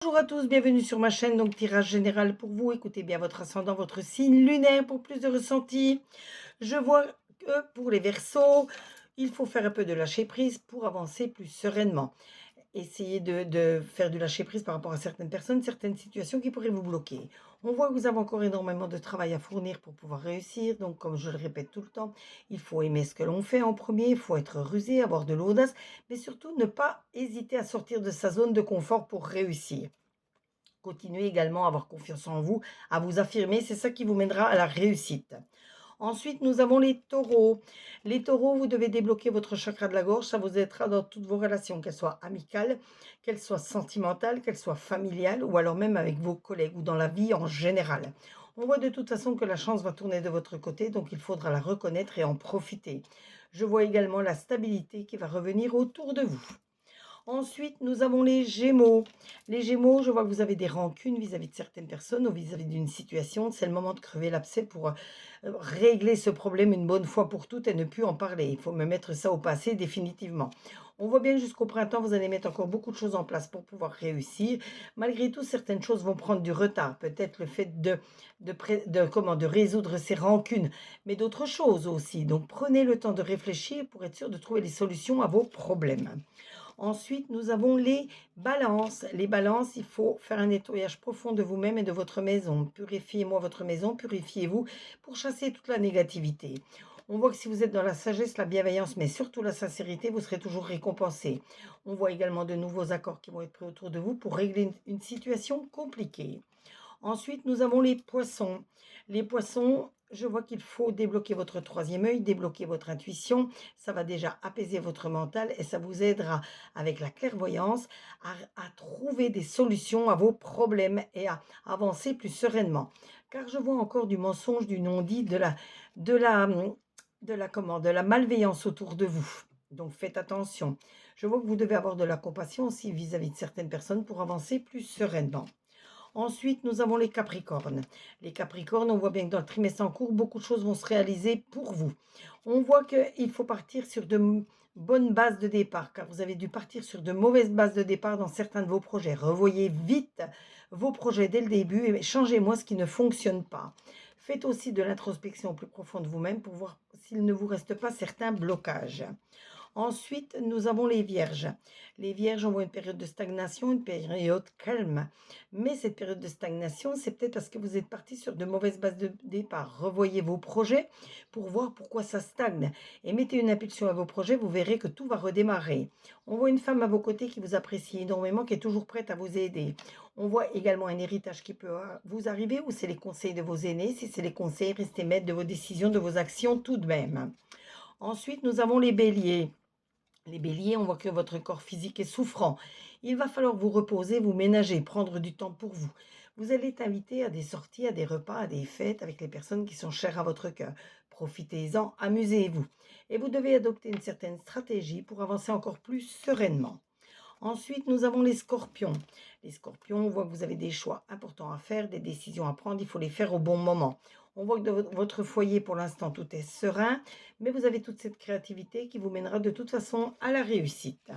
Bonjour à tous, bienvenue sur ma chaîne, donc tirage général pour vous. Écoutez bien votre ascendant, votre signe lunaire pour plus de ressenti. Je vois que pour les Verseaux, il faut faire un peu de lâcher prise pour avancer plus sereinement. Essayez de faire du lâcher prise par rapport à certaines personnes, certaines situations qui pourraient vous bloquer. On voit que vous avez encore énormément de travail à fournir pour pouvoir réussir. Donc, comme je le répète tout le temps, il faut aimer ce que l'on fait en premier, il faut être rusé, avoir de l'audace, mais surtout ne pas hésiter à sortir de sa zone de confort pour réussir. Continuez également à avoir confiance en vous, à vous affirmer, c'est ça qui vous mènera à la réussite. Ensuite, nous avons les taureaux. Les taureaux, vous devez débloquer votre chakra de la gorge, ça vous aidera dans toutes vos relations, qu'elles soient amicales, qu'elles soient sentimentales, qu'elles soient familiales ou alors même avec vos collègues ou dans la vie en général. On voit de toute façon que la chance va tourner de votre côté, donc il faudra la reconnaître et en profiter. Je vois également la stabilité qui va revenir autour de vous. Ensuite, nous avons les Gémeaux. Les Gémeaux, je vois que vous avez des rancunes vis-à-vis de certaines personnes ou vis-à-vis d'une situation. C'est le moment de crever l'abcès pour régler ce problème une bonne fois pour toutes et ne plus en parler. Il faut me mettre ça au passé définitivement. On voit bien que jusqu'au printemps, vous allez mettre encore beaucoup de choses en place pour pouvoir réussir. Malgré tout, certaines choses vont prendre du retard. Peut-être le fait de résoudre ces rancunes, mais d'autres choses aussi. Donc, prenez le temps de réfléchir pour être sûr de trouver les solutions à vos problèmes. Ensuite, nous avons les balances. Les balances, il faut faire un nettoyage profond de vous-même et de votre maison. Purifiez-moi votre maison, purifiez-vous pour chasser toute la négativité. On voit que si vous êtes dans la sagesse, la bienveillance, mais surtout la sincérité, vous serez toujours récompensé. On voit également de nouveaux accords qui vont être pris autour de vous pour régler une situation compliquée. Ensuite, nous avons les poissons. Les poissons, je vois qu'il faut débloquer votre troisième œil, débloquer votre intuition. Ça va déjà apaiser votre mental et ça vous aidera avec la clairvoyance à trouver des solutions à vos problèmes et à avancer plus sereinement. Car je vois encore du mensonge, du non-dit, de la, de la malveillance autour de vous. Donc faites attention. Je vois que vous devez avoir de la compassion aussi vis-à-vis de certaines personnes pour avancer plus sereinement. Ensuite, nous avons les Capricornes. Les Capricornes, on voit bien que dans le trimestre en cours, beaucoup de choses vont se réaliser pour vous. On voit qu'il faut partir sur de bonnes bases de départ, car vous avez dû partir sur de mauvaises bases de départ dans certains de vos projets. Revoyez vite vos projets dès le début et changez-moi ce qui ne fonctionne pas. Faites aussi de l'introspection au plus profond de vous-même pour voir s'il ne vous reste pas certains blocages. Ensuite, nous avons les vierges. Les vierges, on voit une période de stagnation, une période calme. Mais cette période de stagnation, c'est peut-être parce que vous êtes parti sur de mauvaises bases de départ. Revoyez vos projets pour voir pourquoi ça stagne. Et mettez une impulsion à vos projets, vous verrez que tout va redémarrer. On voit une femme à vos côtés qui vous apprécie énormément, qui est toujours prête à vous aider. On voit également un héritage qui peut vous arriver, ou c'est les conseils de vos aînés. Si c'est les conseils, restez maître de vos décisions, de vos actions tout de même. Ensuite, nous avons les béliers. Les béliers, on voit que votre corps physique est souffrant. Il va falloir vous reposer, vous ménager, prendre du temps pour vous. Vous allez être invité à des sorties, à des repas, à des fêtes avec les personnes qui sont chères à votre cœur. Profitez-en, amusez-vous. Et vous devez adopter une certaine stratégie pour avancer encore plus sereinement. Ensuite, nous avons les scorpions. Les scorpions, on voit que vous avez des choix importants à faire, des décisions à prendre, il faut les faire au bon moment. On voit que dans votre foyer, pour l'instant, tout est serein, mais vous avez toute cette créativité qui vous mènera de toute façon à la réussite.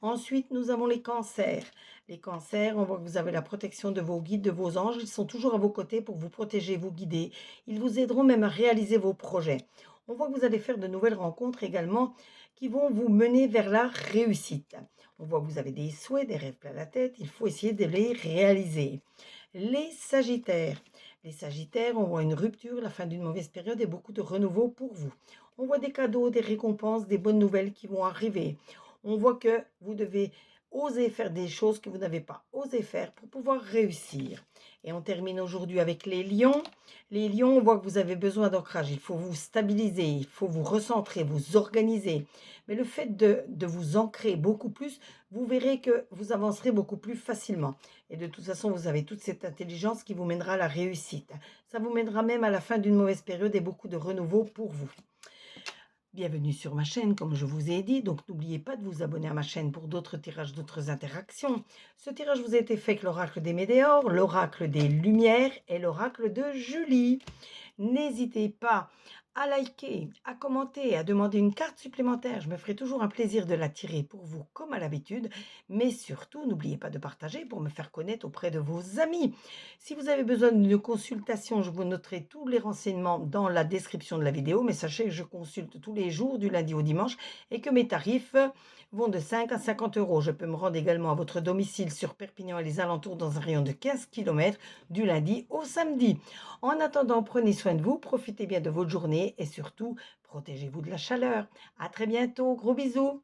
Ensuite, nous avons les cancers. Les cancers, on voit que vous avez la protection de vos guides, de vos anges. Ils sont toujours à vos côtés pour vous protéger, vous guider. Ils vous aideront même à réaliser vos projets. On voit que vous allez faire de nouvelles rencontres également qui vont vous mener vers la réussite. On voit que vous avez des souhaits, des rêves plein la tête. Il faut essayer de les réaliser. Les Sagittaires. Les Sagittaires, on voit une rupture, la fin d'une mauvaise période et beaucoup de renouveau pour vous. On voit des cadeaux, des récompenses, des bonnes nouvelles qui vont arriver. On voit que vous devez oser faire des choses que vous n'avez pas osé faire pour pouvoir réussir. Et on termine aujourd'hui avec les lions. Les lions, on voit que vous avez besoin d'ancrage. Il faut vous stabiliser, il faut vous recentrer, vous organiser. Mais le fait de vous ancrer beaucoup plus, vous verrez que vous avancerez beaucoup plus facilement. Et de toute façon, vous avez toute cette intelligence qui vous mènera à la réussite. Ça vous mènera même à la fin d'une mauvaise période et beaucoup de renouveau pour vous. Bienvenue sur ma chaîne, comme je vous ai dit, donc n'oubliez pas de vous abonner à ma chaîne pour d'autres tirages, d'autres interactions. Ce tirage vous a été fait avec l'oracle des Météores, l'oracle des Lumières et l'oracle de Julie. N'hésitez pas à liker, à commenter, à demander une carte supplémentaire. Je me ferai toujours un plaisir de la tirer pour vous comme à l'habitude. Mais surtout, n'oubliez pas de partager pour me faire connaître auprès de vos amis. Si vous avez besoin d'une consultation, je vous noterai tous les renseignements dans la description de la vidéo. Mais sachez que je consulte tous les jours du lundi au dimanche et que mes tarifs vont de 5 à 50 euros. Je peux me rendre également à votre domicile sur Perpignan et les alentours dans un rayon de 15 km du lundi au samedi. En attendant, prenez soin de vous, profitez bien de votre journée et surtout, protégez-vous de la chaleur. À très bientôt, gros bisous.